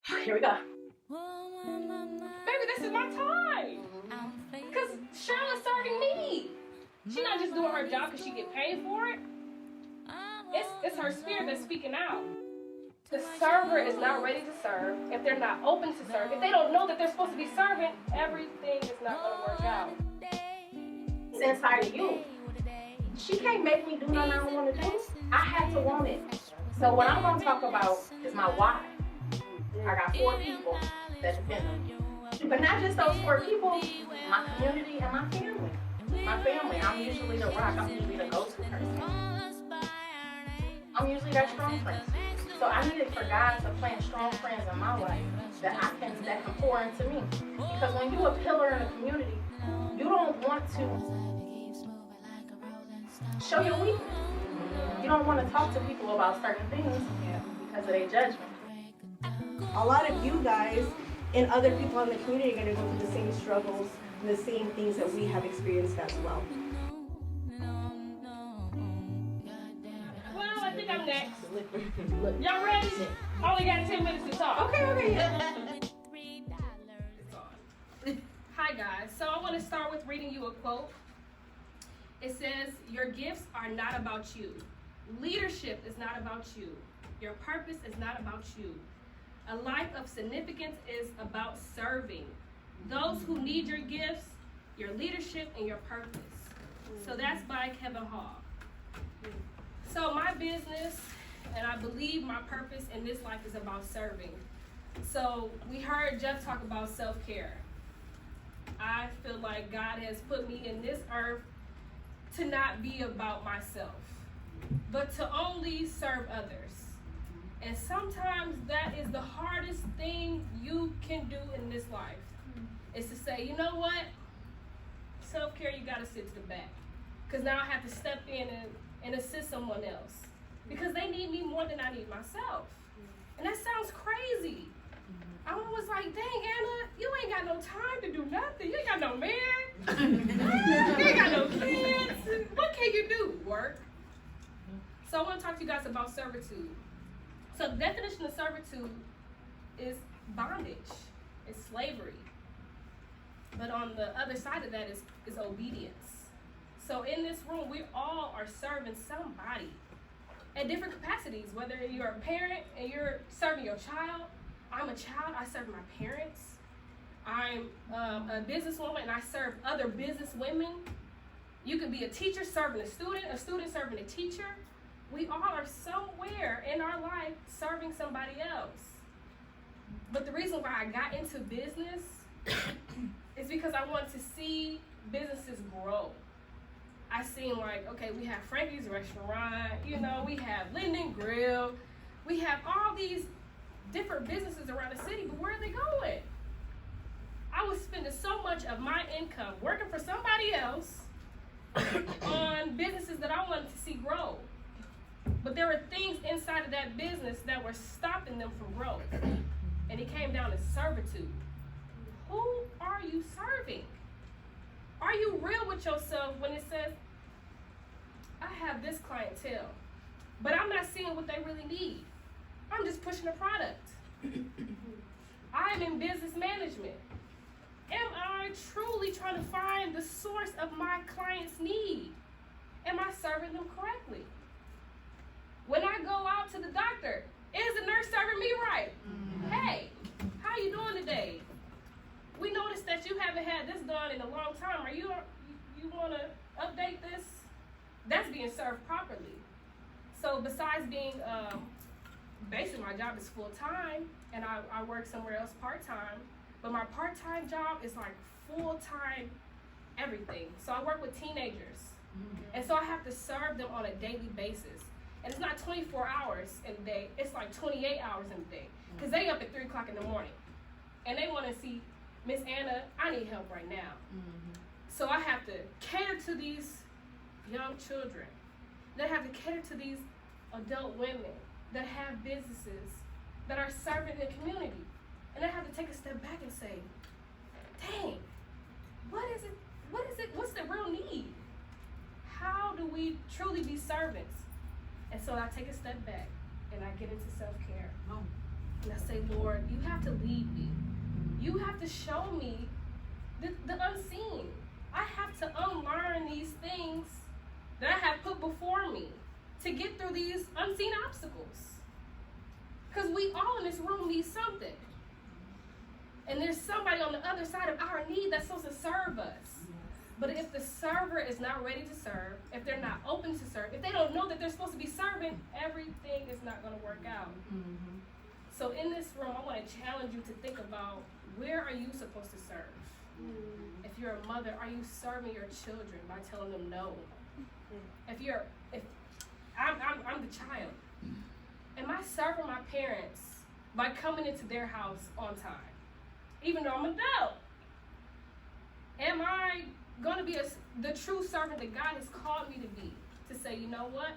Here we go. Baby, this is my time. Because Cheryl's serving me. She's not just doing her job because she get paid for it. It's her spirit that's speaking out. The server is not ready to serve if they're not open to serve. If they don't know that they're supposed to be serving, everything is not going to work out. It's inside of you. She can't make me do nothing I don't want to do. I had to want it. So what I'm going to talk about is my why. I got 4 people that depend on me. But not just those 4 people, my community and my family. My family, I'm usually the rock. I'm usually the go-to person. I'm usually that strong friend. So I needed for God to plant strong friends in my life that can pour into me. Because when you're a pillar in a community, you don't want to show your weakness. You don't want to talk to people about certain things because of their judgment. A lot of you guys and other people in the community are going to go through the same struggles and the same things that we have experienced as well. Well, I think I'm next. Y'all ready? I only got 10 minutes to talk. Okay, yeah. Hi guys, so I want to start with reading you a quote. It says, your gifts are not about you. Leadership is not about you. Your purpose is not about you. A life of significance is about serving those who need your gifts, your leadership, and your purpose. So that's by Kevin Hall. So my business, and I believe my purpose in this life is about serving. So we heard Jeff talk about self-care. I feel like God has put me in this earth to not be about myself, but to only serve others. And sometimes that is the hardest thing you can do in this life, is to say, you know what? Self-care, you gotta sit to the back. Because now I have to step in and assist someone else. Because they need me more than I need myself. And that sounds crazy. I was like, dang, Anna, you ain't got no time to do nothing. You ain't got no man. You ain't got no kids. What can you do? Work. So I want to talk to you guys about servitude. So the definition of servitude is bondage. It's slavery. But on the other side of that is obedience. So in this room, we all are serving somebody at different capacities. Whether you're a parent and you're serving your child, I'm a child, I serve my parents. I'm a businesswoman and I serve other business women. You could be a teacher serving a student serving a teacher. We all are somewhere in our life serving somebody else. But the reason why I got into business is because I want to see businesses grow. I seen like, okay, we have Frankie's Restaurant, we have Linden Grill, we have all these different businesses around the city, but where are they going? I was spending so much of my income working for somebody else on businesses that I wanted to see grow. But there were things inside of that business that were stopping them from growth. And it came down to servitude. Who are you serving? Are you real with yourself when it says, I have this clientele, but I'm not seeing what they really need? I'm just pushing a product. I'm in business management. Am I truly trying to find the source of my client's need? Am I serving them correctly? When I go out to the doctor, is the nurse serving me right? Hey, how you doing today? We noticed that you haven't had this done in a long time. You want to update this? That's being served properly. So besides being, basically my job is full-time, and I work somewhere else part-time, but my part-time job is like full-time everything. So I work with teenagers, and so I have to serve them on a daily basis. And it's not 24 hours in a day, it's like 28 hours in a day. Because they up at 3 o'clock in the morning, and they want to see, Miss Anna, I need help right now. So I have to cater to these young children. Then I have to cater to these adult women that have businesses that are serving the community. And I have to take a step back and say, dang, what is it? What's the real need? How do we truly be servants? And so I take a step back and I get into self-care. And I say, Lord, you have to lead me. You have to show me the unseen. I have to unlearn these things that I have put before me to get through these unseen obstacles. Because we all in this room need something. And there's somebody on the other side of our need that's supposed to serve us. But if the server is not ready to serve, if they're not open to serve, if they don't know that they're supposed to be serving, everything is not going to work out. Mm-hmm. So in this room, I want to challenge you to think about, where are you supposed to serve? Mm-hmm. If you're a mother, are you serving your children by telling them no? Mm-hmm. If I'm the child, am I serving my parents by coming into their house on time, even though I'm an adult? Am I going to be the true servant that God has called me to be? To say, you know what?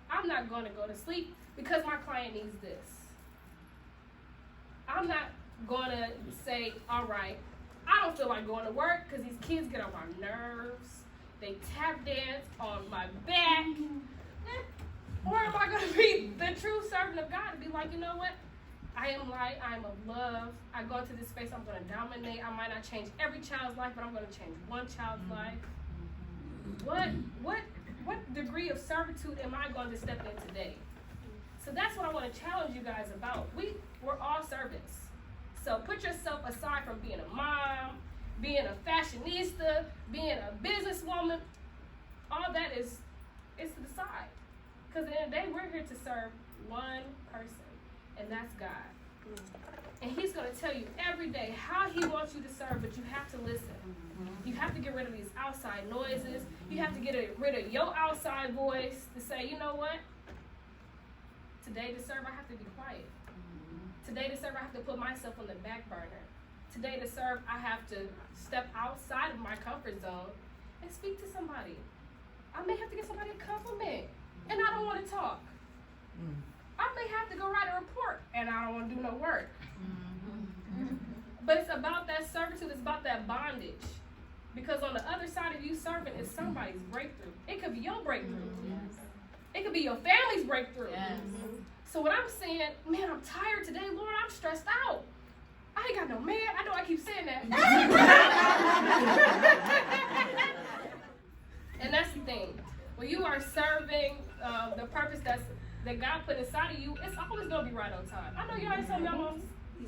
I'm not going to go to sleep because my client needs this. I'm not going to say, all right, I don't feel like going to work because these kids get on my nerves. They tap dance on my back. Or am I going to be the true servant of God and be like, you know what? I am light, I am of love. I go into this space, I'm going to dominate. I might not change every child's life, but I'm going to change one child's life. What degree of servitude am I going to step in today? So that's what I want to challenge you guys about. We're all servants. So put yourself aside from being a mom, being a fashionista, being a businesswoman. All that is to the side. Because at the end of the day, we're here to serve one person, and that's God. And he's going to tell you every day how he wants you to serve, but you have to listen. You have to get rid of these outside noises. You have to get rid of your outside voice to say, you know what? Today to serve, I have to be quiet. Today to serve, I have to put myself on the back burner. Today to serve, I have to step outside of my comfort zone and speak to somebody. I may have to give somebody a compliment, and I don't want to talk. I may have to go write a report, and I don't want to do no work. But it's about that servitude. It's about that bondage. Because on the other side of you serving is somebody's breakthrough. It could be your breakthrough. It could be your family's breakthrough. So what I'm saying, man, I'm tired today, Lord. I'm stressed out. I ain't got no man. I know I keep saying that. And that's the thing. When you are serving the purpose that God put inside of you, it's always going to be right on time. I know you already told me almost. You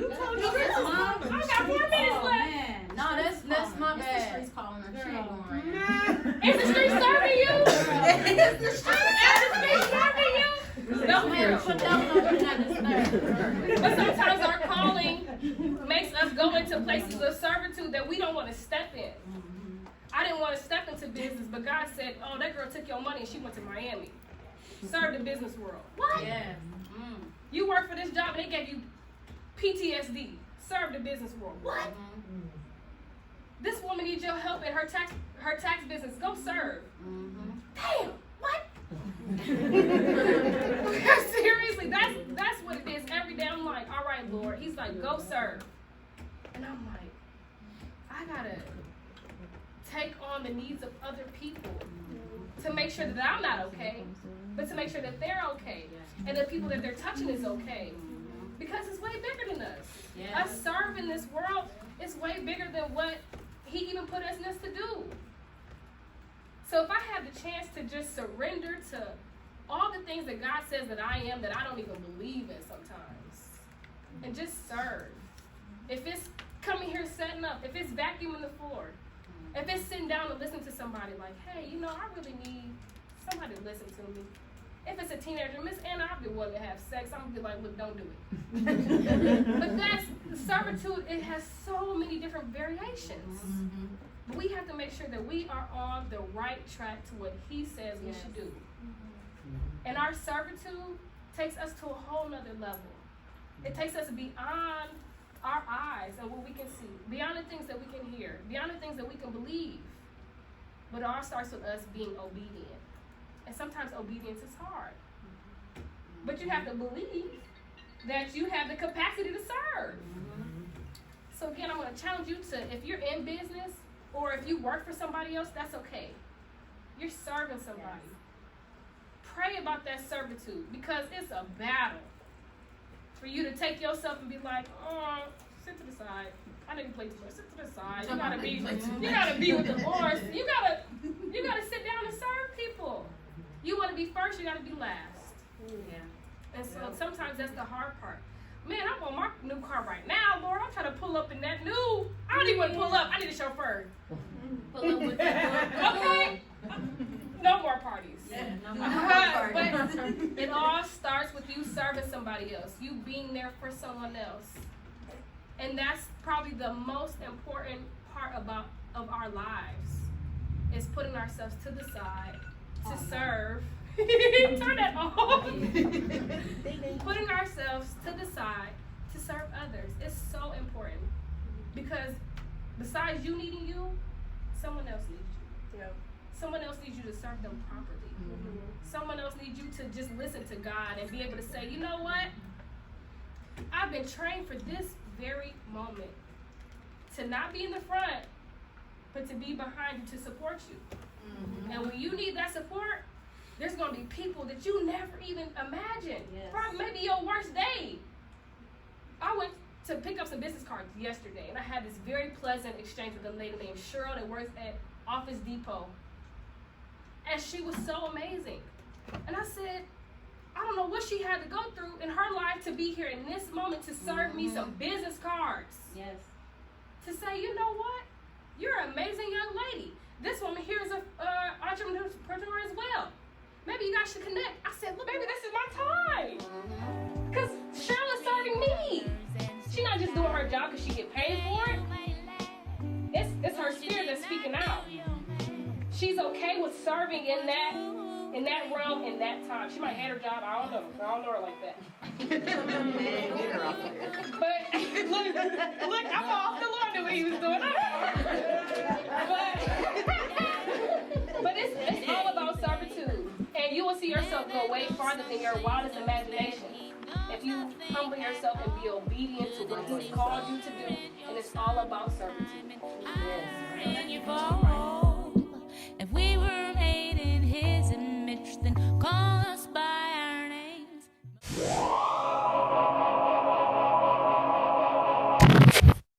told me, Mom. I got 4 minutes left. Man. No, that's my bad. It's the streets calling her. She ain't going right. Is the street serving you? Is the street serving you? Don't But sometimes our calling makes us go into places of servitude that we don't want to step in. I didn't want to step into business, but God said, oh, that girl took your money and she went to Miami. Serve the business world. What? Yes. You work for this job and they gave you PTSD. Serve the business world. What? This woman needs your help in her tax business. Go serve. Damn. What? Seriously, that's what it is. Every day I'm like, all right, Lord. He's like, go serve. And I'm like, I gotta take on the needs of other people to make sure that I'm not okay, but to make sure that they're okay, and the people that they're touching is okay, because it's way bigger than us. Us serving this world is way bigger than what he even put us in this to do. So if I had the chance to just surrender to all the things that God says that I am, that I don't even believe in sometimes, and just serve. If it's coming here setting up, if it's vacuuming the floor, if it's sitting down and listening to somebody like, hey, you know, I really need somebody to listen to me. If it's a teenager, Miss Anna, I'll be willing to have sex. I'm going to be like, look, don't do it. But that's servitude. It has so many different variations. But we have to make sure that we are on the right track to what he says we should do. And our servitude takes us to a whole nother level. It takes us beyond our eyes and what we can see, beyond the things that we can hear, beyond the things that we can believe. But it all starts with us being obedient. And sometimes obedience is hard. But you have to believe that you have the capacity to serve. So again, I'm going to challenge you to, if you're in business or if you work for somebody else, that's okay. You're serving somebody. Pray about that servitude, because it's a battle. for you to take yourself and be like, oh, sit to the side. I didn't play too much. Sit to the side. You gotta be with the Lord. You gotta sit down and serve people. You want to be first, you gotta be last. Yeah. And so sometimes that's the hard part. Man, I want my new car right now, Lord. I'm trying to pull up in that new. I don't even want to pull up. I need a chauffeur. Pull up with that. Okay. No more parties. Yeah, no more But it all starts with you serving somebody else. You being there for someone else. And that's probably the most important part of our lives, is putting ourselves to the side to serve. Turn that off. Putting ourselves to the side to serve others is so important, because besides you needing you, someone else needs you. Yeah. Someone else needs you to serve them properly. Mm-hmm. Someone else needs you to just listen to God and be able to say, you know what? I've been trained for this very moment to not be in the front, but to be behind you to support you. Mm-hmm. And when you need that support, there's going to be people that you never even imagined. Yes. Probably maybe your worst day. I went to pick up some business cards yesterday, and I had this very pleasant exchange with a lady named Cheryl that works at Office Depot. And she was so amazing. And I said, I don't know what she had to go through in her life to be here in this moment to serve me some business cards. Yes. To say, you know what? You're an amazing young lady. This woman here is an entrepreneur as well. Maybe you guys should connect. I said, look, baby, this is my time. Because Cheryl is serving me. She's not just doing her job because she get paid for it. It's her spirit that's speaking out. She's okay with serving in that realm, in that time. She might hate her job. I don't know her like that. But look, I'm off. The Lord knew what he was doing. But it's all about servitude. And you will see yourself go way farther than your wildest imagination if you humble yourself and be obedient to what he's called you to do. And it's all about servitude. Yes.